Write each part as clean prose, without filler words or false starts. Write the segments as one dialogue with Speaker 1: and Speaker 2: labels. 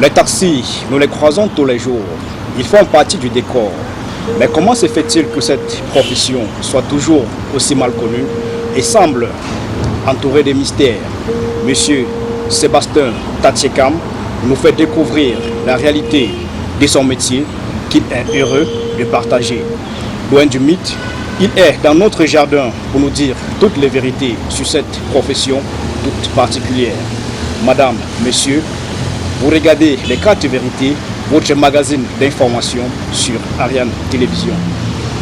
Speaker 1: Les taxis, nous les croisons tous les jours. Ils font partie du décor. Mais comment se fait-il que cette profession soit toujours aussi mal connue et semble entourée de mystères? Monsieur Sébastien Tatsekam nous fait découvrir la réalité de son métier qu'il est heureux de partager. Loin du mythe, il est dans notre jardin pour nous dire toutes les vérités sur cette profession toute particulière. Madame, monsieur, vous regardez les 4 vérités, votre magazine d'information sur Ariane Télévision.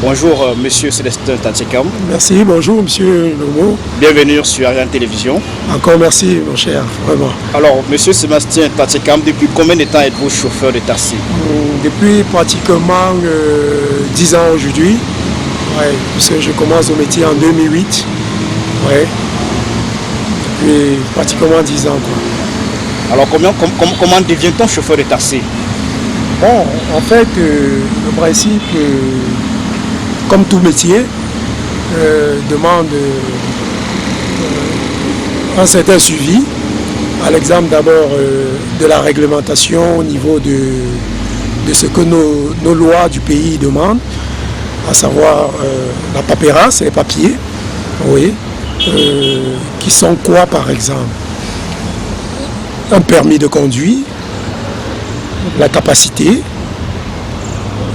Speaker 1: Bonjour, monsieur Sébastien Tatsekam.
Speaker 2: Merci, bonjour, monsieur Lomo.
Speaker 1: Bienvenue sur Ariane Télévision.
Speaker 2: Encore merci, mon cher, vraiment.
Speaker 1: Alors, monsieur Sébastien Tatsekam, depuis combien de temps êtes-vous chauffeur de taxi?
Speaker 2: Depuis pratiquement 10 ans aujourd'hui. Ouais, puisque je commence au métier en 2008. Ouais. Depuis pratiquement 10 ans, quoi.
Speaker 1: Alors, comment devient-on chauffeur de taxi?
Speaker 2: Bon, en fait, le principe, comme tout métier, demande un certain suivi. À l'exemple d'abord de la réglementation au niveau de ce que nos lois du pays demandent, à savoir la paperasse, les papiers, oui, qui sont quoi par exemple? Un permis de conduire, la capacité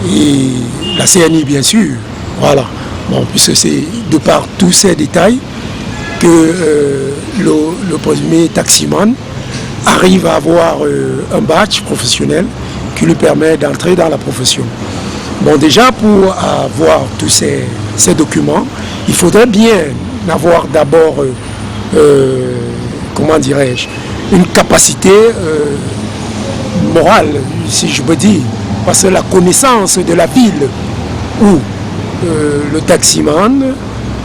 Speaker 2: et la CNI bien sûr. Voilà. Bon, puisque c'est de par tous ces détails que le présumé taximan arrive à avoir un badge professionnel qui lui permet d'entrer dans la profession. Bon, déjà pour avoir tous ces documents, il faudrait bien avoir d'abord, comment dirais-je, une capacité morale, si je peux dire, parce que la connaissance de la ville où le taximan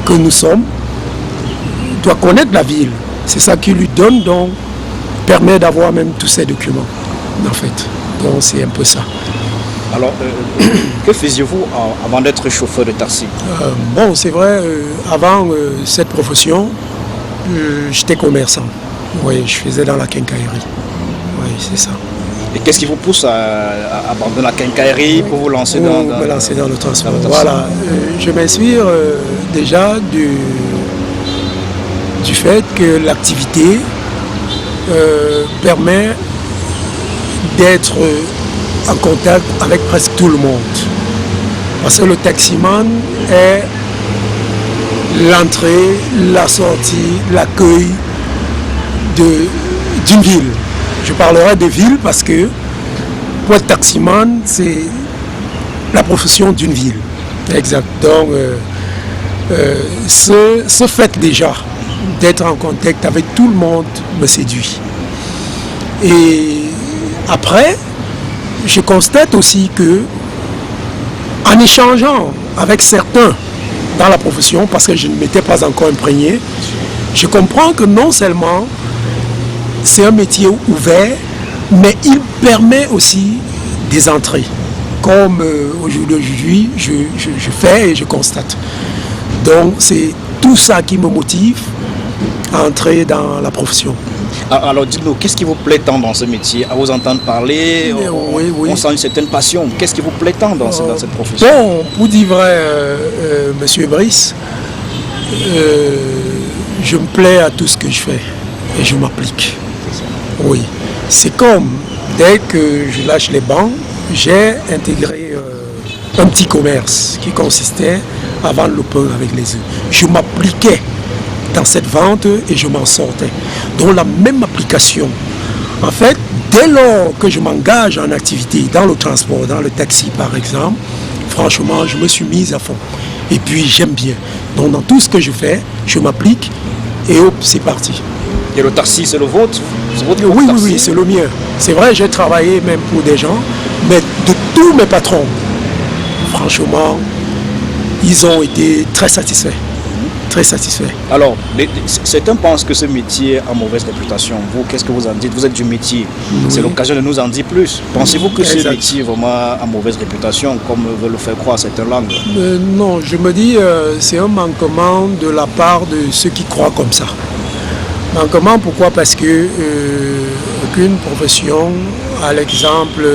Speaker 2: que nous sommes doit connaître la ville. C'est ça qui lui donne, donc, permet d'avoir même tous ces documents, en fait. Donc c'est un peu ça.
Speaker 1: Alors, que faisiez-vous avant d'être chauffeur de taxi?
Speaker 2: Bon, c'est vrai, avant cette profession, j'étais commerçant. Oui, je faisais dans la quincaillerie. Oui, c'est ça.
Speaker 1: Et qu'est-ce qui vous pousse à abandonner la quincaillerie pour vous lancer dans
Speaker 2: le transport? Voilà, je m'inspire déjà du fait que l'activité permet d'être en contact avec presque tout le monde. Parce que le taximan est l'entrée, la sortie, l'accueil d'une ville. Je parlerai de ville parce que pour être taximan, c'est la profession d'une ville. Exact. Donc, ce fait déjà d'être en contact avec tout le monde me séduit. Et après, je constate aussi que en échangeant avec certains dans la profession, parce que je ne m'étais pas encore imprégné, je comprends que non seulement c'est un métier ouvert, mais il permet aussi des entrées, comme aujourd'hui je fais et je constate. Donc c'est tout ça qui me motive à entrer dans la profession.
Speaker 1: Alors dites-nous, qu'est-ce qui vous plaît tant dans ce métier? À vous entendre parler,
Speaker 2: oui.
Speaker 1: On sent une certaine passion. Qu'est-ce qui vous plaît tant dans cette profession?
Speaker 2: Bon, pour dire vrai, monsieur Brice, je me plais à tout ce que je fais et je m'applique. Oui, c'est comme dès que je lâche les bancs, j'ai intégré un petit commerce qui consistait à vendre le pain avec les œufs. Je m'appliquais dans cette vente et je m'en sortais. Donc la même application. En fait, dès lors que je m'engage en activité dans le transport, dans le taxi par exemple, franchement, je me suis mise à fond. Et puis j'aime bien. Donc dans tout ce que je fais, je m'applique et hop, c'est parti.
Speaker 1: Et le taxi, c'est le vôtre?
Speaker 2: Oui, c'est le mien. C'est vrai, j'ai travaillé même pour des gens, mais de tous mes patrons, franchement, ils ont été très satisfaits. très satisfait.
Speaker 1: Alors, certains pensent que ce métier a mauvaise réputation. Vous, qu'est-ce que vous en dites? Vous êtes du métier. Oui. C'est l'occasion de nous en dire plus. Pensez-vous que ce métier vraiment a mauvaise réputation, comme veulent le faire croire certaines langues?
Speaker 2: Non, je me dis c'est un manquement de la part de ceux qui croient comme ça. Manquement, pourquoi? Parce que aucune profession, à l'exemple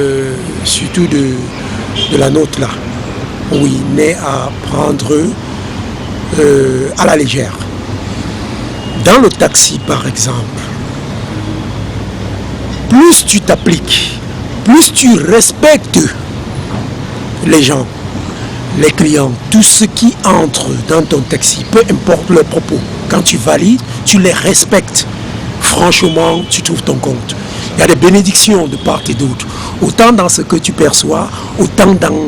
Speaker 2: surtout de la nôtre là, oui, n'est à prendre à la légère. Dans le taxi, par exemple, plus tu t'appliques, plus tu respectes les gens, les clients, tous ceux qui entrent dans ton taxi, peu importe leurs propos, quand tu valides, tu les respectes. Franchement, tu trouves ton compte. Il y a des bénédictions de part et d'autre, autant dans ce que tu perçois, autant dans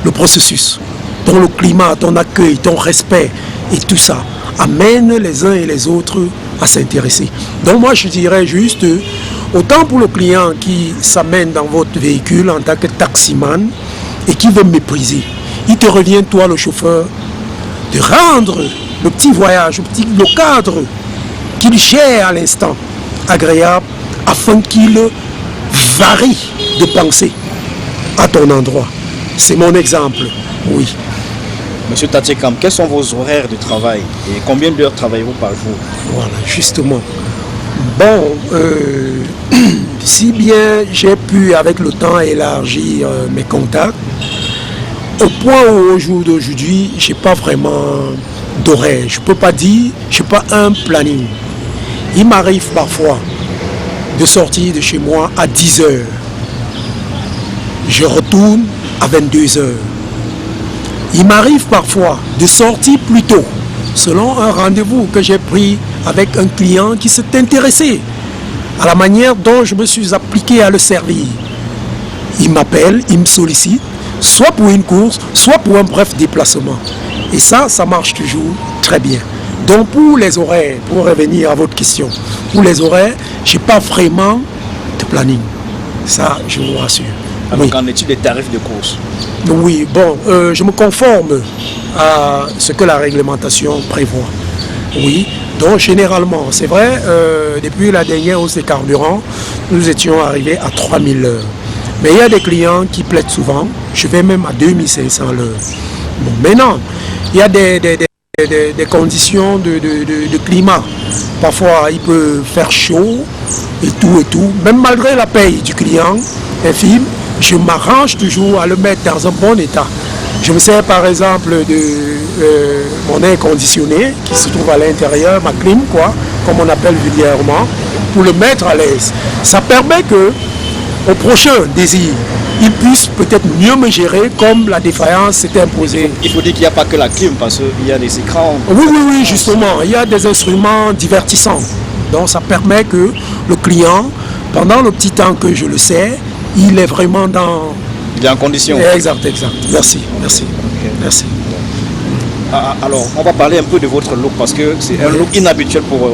Speaker 2: le processus. Ton le climat, ton accueil, ton respect et tout ça amène les uns et les autres à s'intéresser. Donc moi je dirais juste, autant pour le client qui s'amène dans votre véhicule en tant que taximan et qui veut mépriser, il te revient, toi le chauffeur, de rendre le petit voyage, le cadre qu'il gère à l'instant agréable afin qu'il varie de pensée à ton endroit. C'est mon exemple, oui.
Speaker 1: Monsieur Tatekam, quels sont vos horaires de travail et combien d'heures travaillez-vous par jour?
Speaker 2: Voilà, justement. Bon, si bien j'ai pu avec le temps élargir mes contacts, au point où au jour d'aujourd'hui, je n'ai pas vraiment d'horaire. Je ne peux pas dire, je n'ai pas un planning. Il m'arrive parfois de sortir de chez moi à 10 heures. Je retourne à 22 heures. Il m'arrive parfois de sortir plus tôt, selon un rendez-vous que j'ai pris avec un client qui s'est intéressé à la manière dont je me suis appliqué à le servir. Il m'appelle, il me sollicite, soit pour une course, soit pour un bref déplacement. Et ça marche toujours très bien. Donc pour les horaires, pour revenir à votre question, pour les horaires, je n'ai pas vraiment de planning. Ça, je vous rassure.
Speaker 1: Alors oui. Qu'en est-il des tarifs de course?
Speaker 2: Oui, bon, je me conforme à ce que la réglementation prévoit. Oui, donc généralement, c'est vrai, depuis la dernière hausse des carburants, nous étions arrivés à 3000 heures. Mais il y a des clients qui plaident souvent, je vais même à 2500 l'heure. Bon, maintenant, il y a des conditions de climat. Parfois, il peut faire chaud et tout. Même malgré la paye du client infime, je m'arrange toujours à le mettre dans un bon état. Je me sers par exemple de mon air conditionné qui se trouve à l'intérieur, ma clim, quoi, comme on appelle vulgairement, pour le mettre à l'aise. Ça permet que, au prochain désir, il puisse peut-être mieux me gérer comme la défaillance s'est imposée.
Speaker 1: Il faut dire qu'il n'y a pas que la clim parce qu'il y a des écrans.
Speaker 2: Oui, justement. Il y a des instruments divertissants. Donc ça permet que le client, pendant le petit temps que je le sers, il est vraiment dans...
Speaker 1: Il est en condition.
Speaker 2: Exact. Merci. Okay. Merci.
Speaker 1: Alors, on va parler un peu de votre look parce que c'est un look inhabituel pour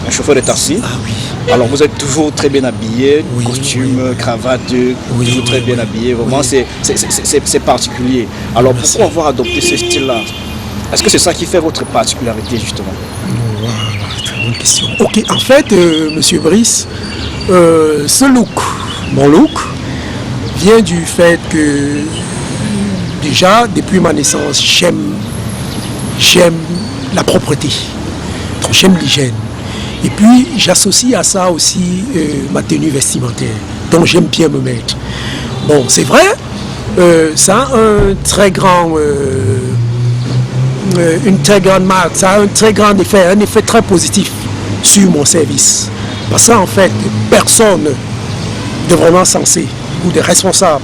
Speaker 1: un chauffeur de taxi.
Speaker 2: Ah oui.
Speaker 1: Alors, vous êtes toujours très bien habillé, costume, cravate, toujours très bien habillé. Vraiment, c'est particulier. Alors, pourquoi avoir adopté ce style-là? Est-ce que c'est ça qui fait votre particularité, justement?
Speaker 2: Voilà, très bonne question. Ok, en fait, Monsieur Brice, ce look, mon look, vient du fait que déjà depuis ma naissance j'aime la propreté, j'aime l'hygiène et puis j'associe à ça aussi ma tenue vestimentaire, donc j'aime bien me mettre. Bon, c'est vrai, ça a une très grande marque, ça a un très grand effet, un effet très positif sur mon service, parce qu'en fait personne de vraiment sensé ou de responsable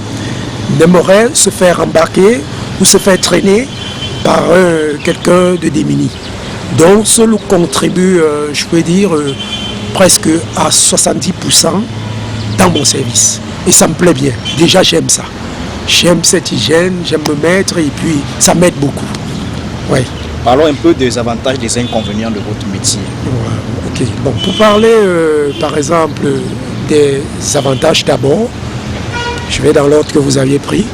Speaker 2: n'aimerait se faire embarquer ou se faire traîner par quelqu'un de démuni. Donc ce look contribue, je peux dire, presque à 70% dans mon service. Et ça me plaît bien. Déjà j'aime ça. J'aime cette hygiène, j'aime me mettre et puis ça m'aide beaucoup. Ouais.
Speaker 1: Parlons un peu des avantages et des inconvénients de votre métier.
Speaker 2: Ouais, ok. Bon, pour parler par exemple des avantages d'abord, je vais dans l'ordre que vous aviez pris.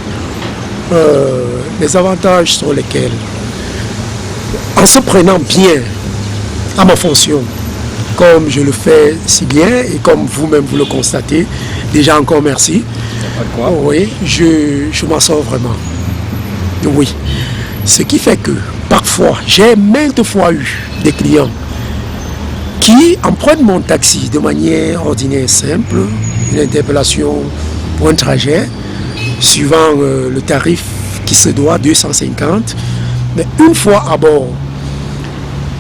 Speaker 2: Les avantages sont lesquels? en se prenant bien à ma fonction, comme je le fais si bien et comme vous-même vous le constatez, déjà encore merci. Oui, je m'en sors vraiment. Oui. Ce qui fait que parfois, j'ai maintes fois eu des clients qui empruntent mon taxi de manière ordinaire simple, une interpellation pour un trajet, suivant le tarif qui se doit, 250. Mais une fois à bord,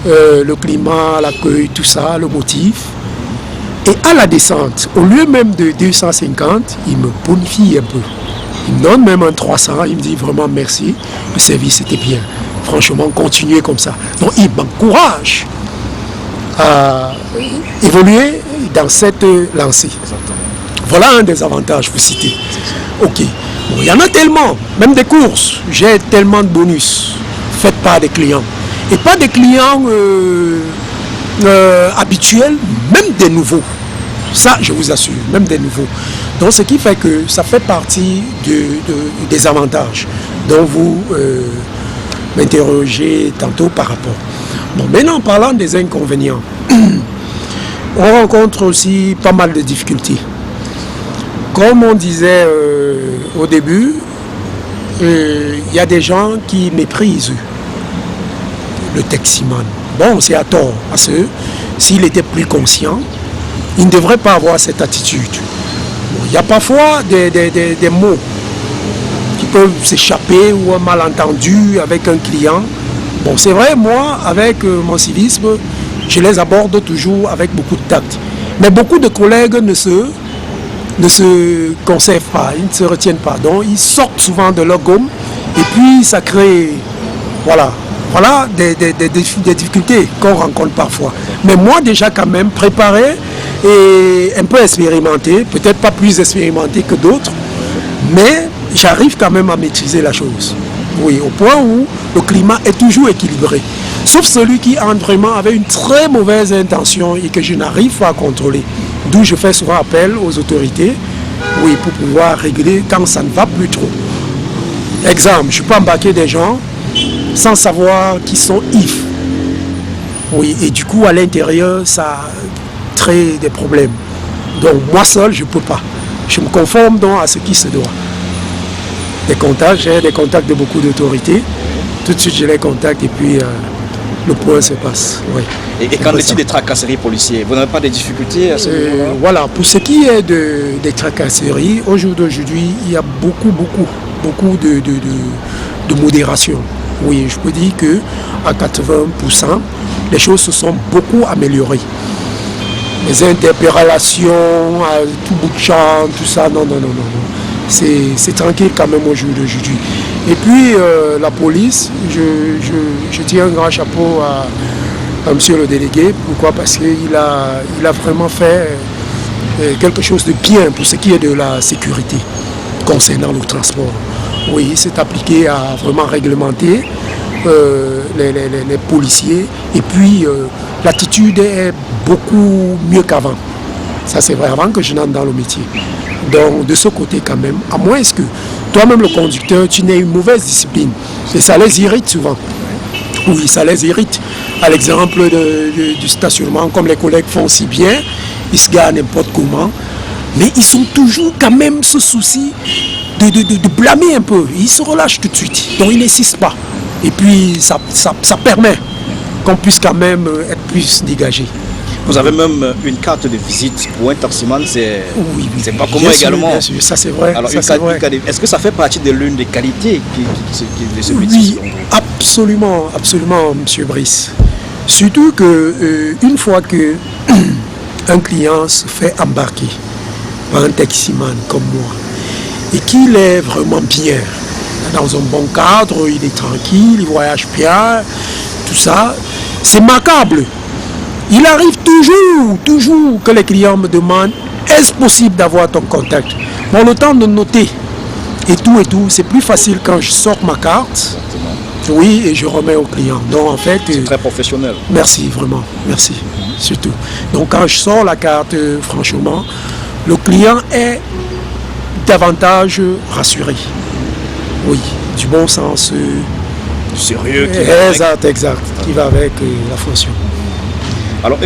Speaker 2: le climat, l'accueil, tout ça, le motif, et à la descente, au lieu même de 250, il me bonifie un peu. Il me donne même un 300, il me dit vraiment merci, le service était bien. Franchement, continuez comme ça. Donc il m'encourage à évoluer dans cette lancée. Voilà un des avantages, vous citez. Ok. Bon, il y en a tellement, même des courses. J'ai tellement de bonus faits par des clients. Et pas des clients habituels, même des nouveaux. Ça, je vous assure, même des nouveaux. Donc, ce qui fait que ça fait partie des avantages dont vous m'interrogez tantôt par rapport. Bon, maintenant, en parlant des inconvénients, on rencontre aussi pas mal de difficultés. Comme on disait au début, il y a des gens qui méprisent le taximan. Bon, c'est à tort, parce que s'il était plus conscient, il ne devrait pas avoir cette attitude. Bon, il y a parfois des mots qui peuvent s'échapper ou un malentendu avec un client. Bon, c'est vrai, moi, avec mon civisme, je les aborde toujours avec beaucoup de tact. Mais beaucoup de collègues ne se conservent pas, ils ne se retiennent pas. Donc, ils sortent souvent de leur gomme et puis ça crée, voilà des difficultés qu'on rencontre parfois. Mais moi, déjà quand même, préparé et un peu expérimenté, peut-être pas plus expérimenté que d'autres, mais j'arrive quand même à maîtriser la chose. Oui, au point où le climat est toujours équilibré. Sauf celui qui entre vraiment avec une très mauvaise intention et que je n'arrive pas à contrôler. D'où je fais souvent appel aux autorités, oui, pour pouvoir régler quand ça ne va plus trop. Exemple, je peux embarquer des gens sans savoir qu'ils sont ivres. Oui, et du coup, à l'intérieur, ça crée des problèmes. Donc, moi seul, je ne peux pas. Je me conforme donc à ce qui se doit. Des contacts, j'ai des contacts de beaucoup d'autorités. Tout de suite, je les contacte et puis le point se passe. Oui.
Speaker 1: Et qu'en est-il des tracasseries policières? Vous n'avez pas de difficultés à ce niveau-là?
Speaker 2: Voilà, pour ce qui est des tracasseries, au jour d'aujourd'hui, il y a beaucoup de modération. Oui, je peux dire qu'à 80%, les choses se sont beaucoup améliorées. Les interpellations, à tout bout de champ, tout ça, non. C'est tranquille quand même au jour d'aujourd'hui. Et puis la police, je tiens un grand chapeau à monsieur le délégué. Pourquoi? Parce qu'il a vraiment fait quelque chose de bien pour ce qui est de la sécurité concernant le transport. Oui, il s'est appliqué à vraiment réglementer les policiers. Et puis l'attitude est beaucoup mieux qu'avant. Ça c'est vrai, avant que je n'entre dans le métier. Donc de ce côté quand même, à moins que toi-même le conducteur, tu n'aies une mauvaise discipline. Et ça les irrite souvent. Oui, ça les irrite. À l'exemple du stationnement, comme les collègues font si bien, ils se garent n'importe comment. Mais ils sont toujours quand même ce souci de blâmer un peu. Ils se relâchent tout de suite. Donc ils n'insistent pas. Et puis ça permet qu'on puisse quand même être plus dégagé.
Speaker 1: Vous avez même une carte de visite pour un taximan,
Speaker 2: oui,
Speaker 1: c'est pas commun également.
Speaker 2: Bien sûr, ça c'est vrai.
Speaker 1: Alors, est-ce que ça fait partie de l'une des qualités de ce métier?
Speaker 2: Oui, absolument, M. Brice. Surtout que une fois que un client se fait embarquer par un taximan comme moi et qu'il est vraiment bien, dans un bon cadre, il est tranquille, il voyage bien, tout ça, c'est remarquable. Il arrive toujours que les clients me demandent est-ce possible d'avoir ton contact? Bon, le temps de noter et tout, c'est plus facile quand je sors ma carte. Oui, et je remets au client. Donc en fait,
Speaker 1: c'est très professionnel.
Speaker 2: Merci, vraiment, merci, surtout. Donc quand je sors la carte, franchement, le client est davantage rassuré. Oui, du bon sens
Speaker 1: sérieux.
Speaker 2: Exact, qui va avec la fonction.
Speaker 1: Alors,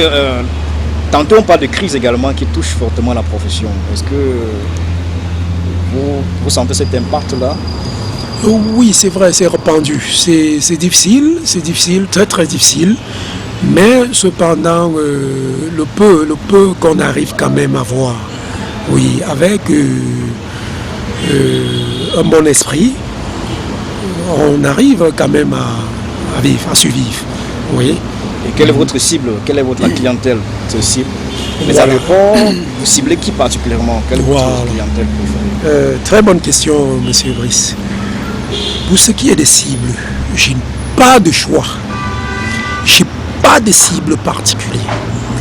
Speaker 1: tantôt on parle de crise également qui touche fortement la profession. Est-ce que vous sentez cet impact-là?
Speaker 2: Oui, c'est vrai, c'est répandu. C'est difficile, très très difficile. Mais cependant, le peu qu'on arrive quand même à voir, oui, avec un bon esprit, on arrive quand même à vivre, à survivre. Oui.
Speaker 1: Et quelle est votre cible? Quelle est votre clientèle cible? Les
Speaker 2: Voilà.
Speaker 1: aéroports, vous ciblez qui particulièrement? Quelle est votre clientèle préférée?
Speaker 2: Très bonne question, monsieur Brice. Pour ce qui est des cibles, je n'ai pas de choix. Je n'ai pas de cible particulière.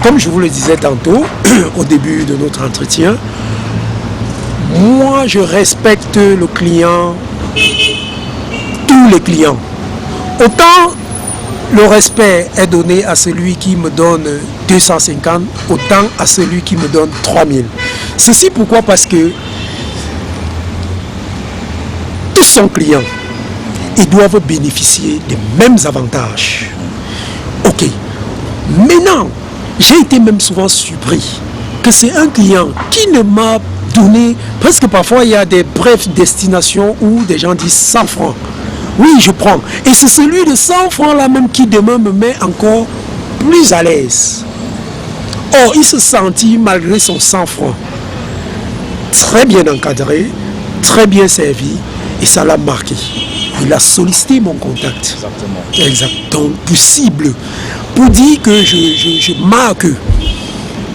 Speaker 2: Comme je vous le disais tantôt, au début de notre entretien, moi je respecte le client, tous les clients. Autant le respect est donné à celui qui me donne 250, autant à celui qui me donne 3000. Ceci pourquoi? Parce que tous sont clients. Ils doivent bénéficier des mêmes avantages. Ok. Maintenant, j'ai été même souvent surpris que c'est un client qui ne m'a donné, parce que parfois il y a des brèves destinations où des gens disent 100 francs. Oui, je prends. Et c'est celui de 100 francs là même qui demain me met encore plus à l'aise. Or, il se sentit malgré son 100 francs très bien encadré, très bien servi, et ça l'a marqué. Il a sollicité mon contact.
Speaker 1: Exactement.
Speaker 2: Exact. Donc, possible pour dire que je marque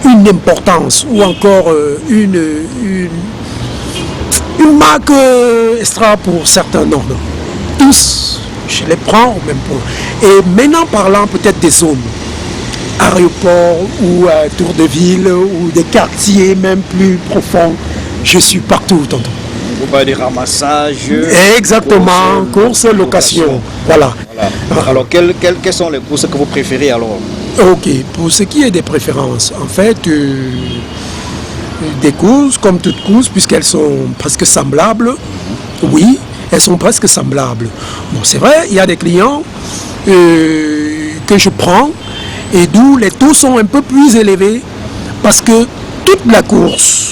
Speaker 2: une importance ou encore une marque extra pour certains noms. Tous, je les prends au même point. Et maintenant, parlant peut-être des zones, aéroports ou tour de ville ou des quartiers même plus profonds, je suis partout, tonton.
Speaker 1: Vous parlez des ramassages.
Speaker 2: Exactement, courses, location. Voilà.
Speaker 1: Alors, quelles sont les courses que vous préférez alors?
Speaker 2: Ok, pour ce qui est des préférences, en fait, des courses, comme toutes courses, puisqu'elles sont presque semblables, oui, elles sont presque semblables. Bon, c'est vrai, il y a des clients que je prends et d'où les taux sont un peu plus élevés parce que toute la course,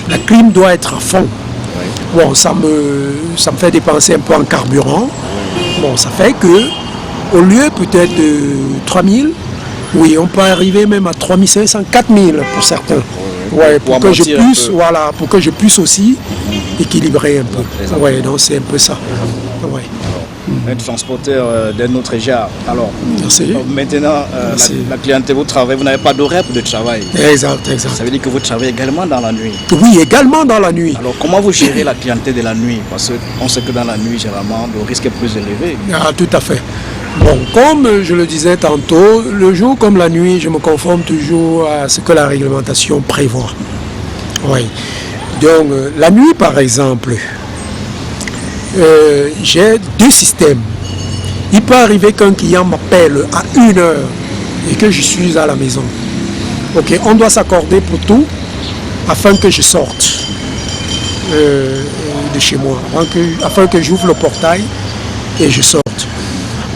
Speaker 2: la clim doit être à fond. Bon, ça me fait dépenser un peu en carburant. Bon, ça fait que au lieu peut-être de 3000, oui, on peut arriver même à 3500, 4000 pour certains. Ouais, pour que je puisse, voilà, pour que je puisse aussi équilibrer un peu. Ouais, donc c'est un peu ça. Ouais.
Speaker 1: Un transporteur d'un autre genre. Alors,
Speaker 2: merci.
Speaker 1: Maintenant, la clientèle, vous travaillez, vous n'avez pas d'horaire de travail.
Speaker 2: Exact.
Speaker 1: Ça veut dire que vous travaillez également dans la nuit.
Speaker 2: Oui, également dans la nuit.
Speaker 1: Alors, comment vous gérez la clientèle de la nuit? Parce qu'on sait que dans la nuit, généralement, le risque est plus élevé.
Speaker 2: Ah, tout à fait. Bon, comme je le disais tantôt, le jour comme la nuit, je me conforme toujours à ce que la réglementation prévoit. Oui. Donc, la nuit, par exemple, j'ai deux systèmes. Il peut arriver qu'un client m'appelle à 1 heure et que je suis à la maison. Ok, on doit s'accorder pour tout afin que je sorte de chez moi, afin que j'ouvre le portail et je sorte.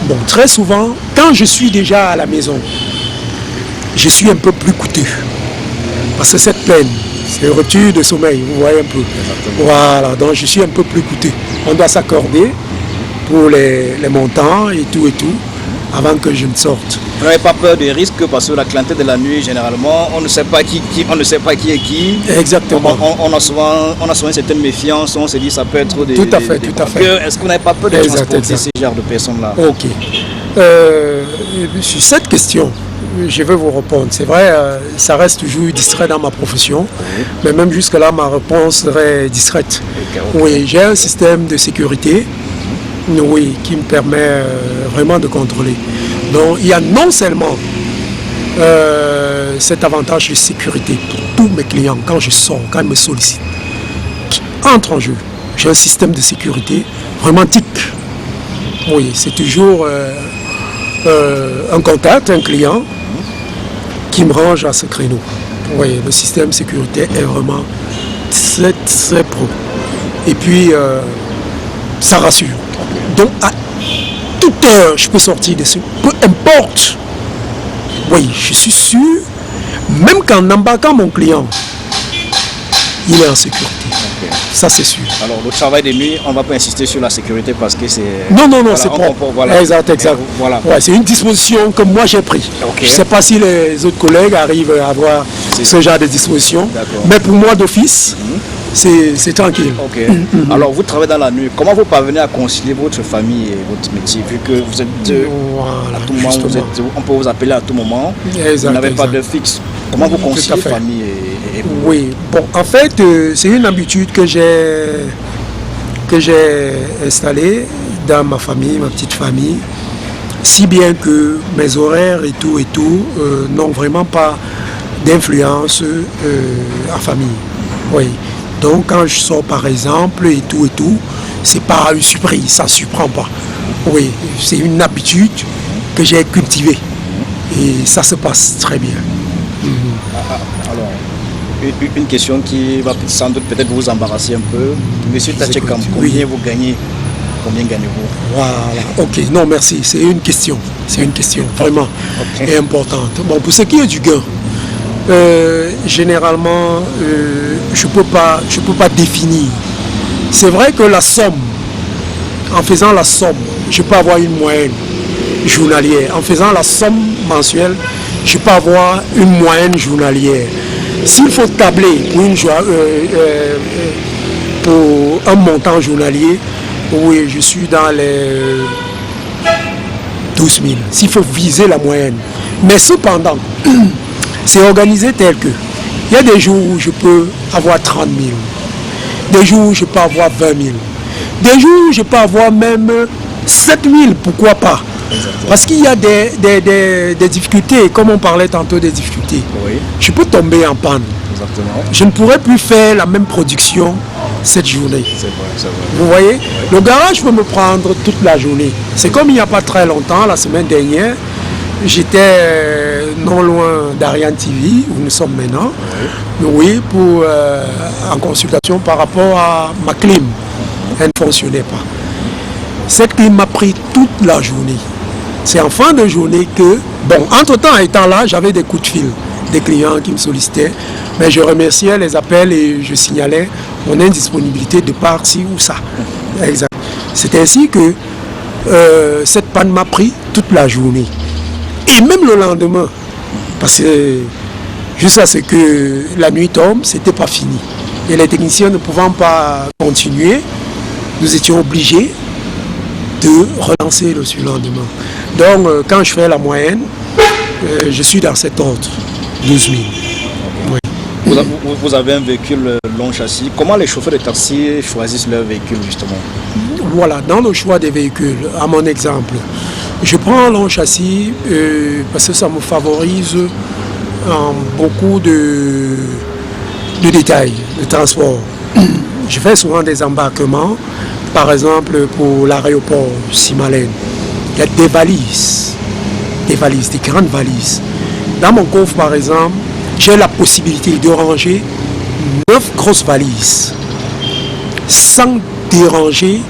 Speaker 2: Bon, très souvent, quand je suis déjà à la maison, je suis un peu plus coûteux. Parce que cette peine, c'est rupture de sommeil, vous voyez un peu. Exactement. Voilà, donc je suis un peu plus coûteux. On doit s'accorder pour les montants et tout, avant que je ne sorte.
Speaker 1: Vous n'avez pas peur des risques parce que la clientèle de la nuit, généralement, on ne sait pas qui est qui.
Speaker 2: Exactement.
Speaker 1: On a souvent une certaine méfiance, on se dit ça peut être des...
Speaker 2: Tout à fait.
Speaker 1: Est-ce que vous n'avez pas peur de transporter ces genres de personnes-là?
Speaker 2: Ok. Sur cette question, je vais vous répondre. C'est vrai, ça reste toujours distrait dans ma profession, mais même jusque-là, ma réponse serait discrète. Okay. Oui, j'ai un système de sécurité, oui, qui me permet vraiment de contrôler. Donc, il y a non seulement cet avantage de sécurité pour tous mes clients quand je sors, quand ils me sollicitent, qui entrent en jeu. J'ai un système de sécurité vraiment tic. Oui, c'est toujours un contact, un client qui me range à ce créneau. Oui, le système de sécurité est vraiment très, très pro. Et puis, ça rassure. Donc, à toute heure, je peux sortir de ce. Peu importe. Oui, je suis sûr, même qu'en embarquant mon client, il est en sécurité.
Speaker 1: Ok.
Speaker 2: Ça, c'est sûr.
Speaker 1: Alors, le travail de nuit, on ne va pas insister sur la sécurité parce que c'est...
Speaker 2: Non,
Speaker 1: Voilà,
Speaker 2: c'est
Speaker 1: on
Speaker 2: propre.
Speaker 1: comprend, voilà.
Speaker 2: Exact.
Speaker 1: Voilà.
Speaker 2: Ouais, c'est une disposition que moi j'ai prise.
Speaker 1: Ok.
Speaker 2: Je ne sais pas si les autres collègues arrivent à avoir ce genre de disposition.
Speaker 1: D'accord.
Speaker 2: Mais pour moi, d'office, c'est tranquille.
Speaker 1: Ok. Alors, vous travaillez dans la nuit. Comment vous parvenez à concilier votre famille et votre métier, vu que vous êtes
Speaker 2: Voilà,
Speaker 1: à tout moment, on peut vous appeler à tout moment.
Speaker 2: Exact,
Speaker 1: Vous n'avez pas
Speaker 2: exact.
Speaker 1: de fixe. Comment vous
Speaker 2: Tout à
Speaker 1: conciliez
Speaker 2: fait.
Speaker 1: famille et
Speaker 2: Oui, bon, en fait, c'est une habitude que j'ai installée dans ma famille, ma petite famille, si bien que mes horaires et tout n'ont vraiment pas d'influence en famille. Oui. Donc quand je sors par exemple et tout, c'est pas une surprise, ça ne surprend pas. Oui, c'est une habitude que j'ai cultivée et ça se passe très bien.
Speaker 1: Alors, une question qui va sans doute peut-être vous embarrasser un peu. Monsieur Tachekam, combien vous gagnez? Combien gagnez-vous?
Speaker 2: Voilà, ok, non merci, c'est une question vraiment importante. Bon, pour ce qui est du gain, généralement, je peux pas définir. C'est vrai que la somme, en faisant la somme, je peux avoir une moyenne journalière. En faisant la somme mensuelle, je peux avoir une moyenne journalière. S'il faut tabler pour un montant journalier, oui, je suis dans les 12 000. S'il faut viser la moyenne. Mais cependant, c'est organisé tel que il y a des jours où je peux avoir 30 000, des jours où je peux avoir 20 000, des jours où je peux avoir même 7 000, pourquoi pas? Parce qu'il y a des difficultés, comme on parlait tantôt des difficultés.
Speaker 1: Oui,
Speaker 2: Je peux tomber en panne.
Speaker 1: exactement.
Speaker 2: Je ne pourrais plus faire la même production cette journée.
Speaker 1: C'est vrai, c'est vrai.
Speaker 2: Vous voyez, le garage peut me prendre toute la journée. C'est comme il n'y a pas très longtemps, la semaine dernière, j'étais non loin d'Ariane TV, où nous sommes maintenant, oui, en consultation par rapport à ma clim. Elle ne fonctionnait pas. Cette clim m'a pris toute la journée. C'est en fin de journée que, bon, entre-temps, étant là, j'avais des coups de fil des clients qui me sollicitaient, mais je remerciais les appels et je signalais mon indisponibilité de par-ci ou ça. Exact. C'est ainsi que cette panne m'a pris toute la journée. Et même le lendemain, parce que jusqu'à ce que la nuit tombe, c'était pas fini. Et les techniciens ne pouvant pas continuer, nous étions obligés de relancer le surlendemain. Donc, quand je fais la moyenne, je suis dans cet ordre, 12 000. Oui.
Speaker 1: Vous avez un véhicule long châssis. Comment les chauffeurs de taxi choisissent leur véhicule, justement?
Speaker 2: Voilà, dans le choix des véhicules, à mon exemple, je prends un long châssis parce que ça me favorise beaucoup de détails, de transport. Je fais souvent des embarquements, par exemple pour l'aéroport Simalène. Il y a des valises, des grandes valises. Dans mon coffre, par exemple, j'ai la possibilité de ranger 9 grosses valises sans déranger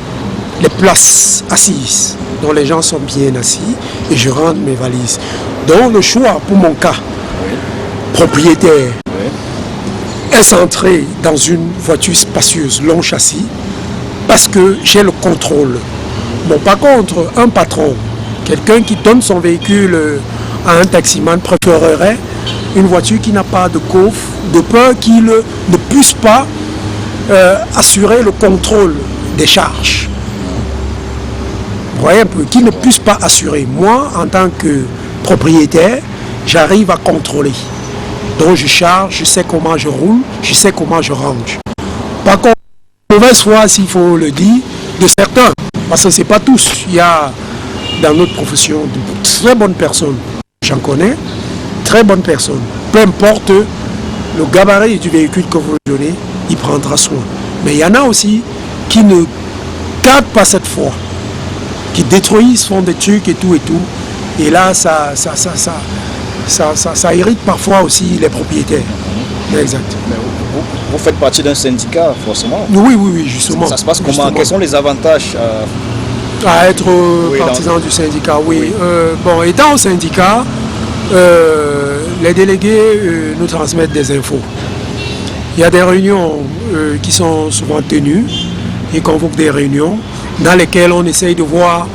Speaker 2: les places assises dont les gens sont bien assis et je rentre mes valises. Donc le choix pour mon cas propriétaire est centré dans une voiture spacieuse long châssis parce que j'ai le contrôle. Bon, par contre, un patron, quelqu'un qui donne son véhicule à un taximan préférerait une voiture qui n'a pas de coffre, de peur qu'il ne puisse pas assurer le contrôle des charges. Vous voyez un peu, qu'il ne puisse pas assurer. Moi, en tant que propriétaire, j'arrive à contrôler. Donc je charge, je sais comment je roule, je sais comment je range. Par contre, mauvaise foi, s'il faut le dire, de certains, parce que ce n'est pas tous. Il y a dans notre profession de très bonnes personnes, j'en connais, très bonnes personnes. Peu importe le gabarit du véhicule que vous lui donnez, il prendra soin. Mais il y en a aussi qui ne gardent pas cette foi, qui détruisent, font des trucs et tout. Et là, ça irrite parfois aussi les propriétaires. Exact.
Speaker 1: Mais vous faites partie d'un syndicat, forcément.
Speaker 2: Oui, justement.
Speaker 1: Ça se passe comment?
Speaker 2: Justement.
Speaker 1: Quels sont les avantages
Speaker 2: À être
Speaker 1: Oui,
Speaker 2: partisan du syndicat, oui.
Speaker 1: Oui.
Speaker 2: Bon, étant au syndicat, les délégués nous transmettent des infos. Il y a des réunions qui sont souvent tenues. Ils convoquent des réunions dans lesquelles on essaye de voir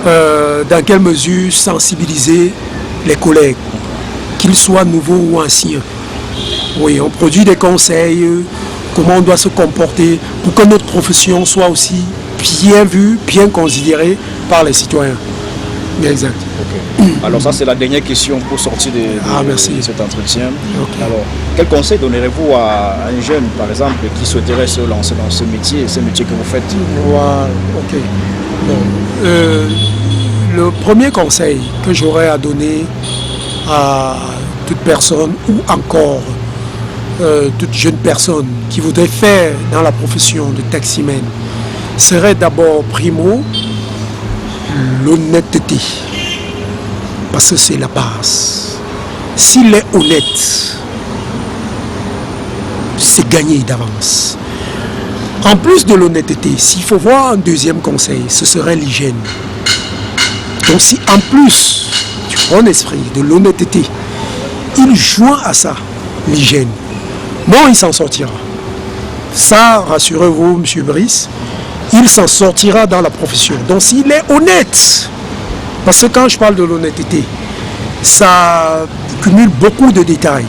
Speaker 2: dans quelle mesure sensibiliser les collègues, qu'ils soient nouveaux ou anciens. Oui, on produit des conseils, comment on doit se comporter pour que notre profession soit aussi bien vue, bien considérée par les citoyens. Bien exact.
Speaker 1: Okay. Alors ça c'est la dernière question pour sortir de cet entretien.
Speaker 2: Okay.
Speaker 1: Alors, quel conseil donnerez-vous à un jeune par exemple qui souhaiterait se lancer dans ce métier que vous faites?
Speaker 2: Voilà, ok. Bon. Le premier conseil que j'aurais à donner à toute personne ou encore toute jeune personne qui voudrait faire dans la profession de taximan serait d'abord primo l'honnêteté, parce que c'est la base. S'il est honnête, c'est gagné d'avance. En plus de l'honnêteté, s'il faut voir un deuxième conseil, ce serait l'hygiène. Donc si en plus du bon esprit, de l'honnêteté, il joint à ça l'hygiène, bon, il s'en sortira. Ça, rassurez-vous, M. Brice, il s'en sortira dans la profession. Donc s'il est honnête, parce que quand je parle de l'honnêteté, ça cumule beaucoup de détails.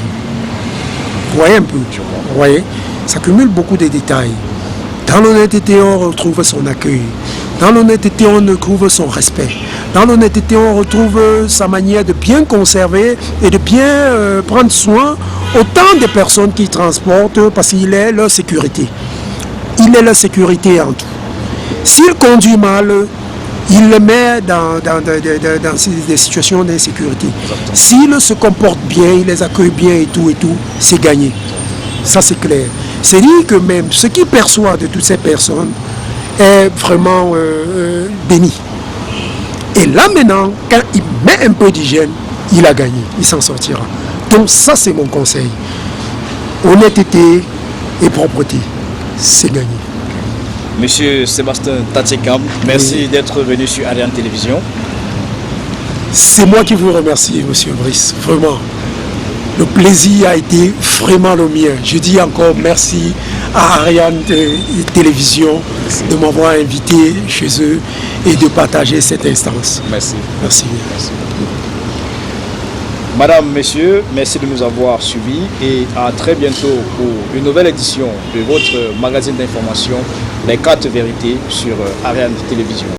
Speaker 2: Vous voyez un peu, vous voyez, ça cumule beaucoup de détails. Dans l'honnêteté, on retrouve son accueil. Dans l'honnêteté, on retrouve son respect. Dans l'honnêteté, on retrouve sa manière de bien conserver et de bien prendre soin autant des personnes qui transportent, parce qu'il est leur sécurité. Il est leur sécurité en tout. S'il conduit mal, il le met dans des situations d'insécurité. S'il se comporte bien, il les accueille bien et tout, c'est gagné. Ça, c'est clair. C'est dire que même ce qu'il perçoit de toutes ces personnes est vraiment béni. Et là maintenant, quand il met un peu d'hygiène, il a gagné, il s'en sortira. Donc ça, c'est mon conseil. Honnêteté et propreté, c'est gagné.
Speaker 1: Monsieur Sébastien Tatsekam, merci d'être venu sur Ariane Télévision.
Speaker 2: C'est moi qui vous remercie, Monsieur Brice, vraiment. Le plaisir a été vraiment le mien. Je dis encore merci à Ariane Télévision de m'avoir invité chez eux et de partager cette instance.
Speaker 1: Merci.
Speaker 2: Merci.
Speaker 1: Merci. Madame, Messieurs, merci de nous avoir suivis et à très bientôt pour une nouvelle édition de votre magazine d'information, Les 4 vérités sur Ariane Télévision.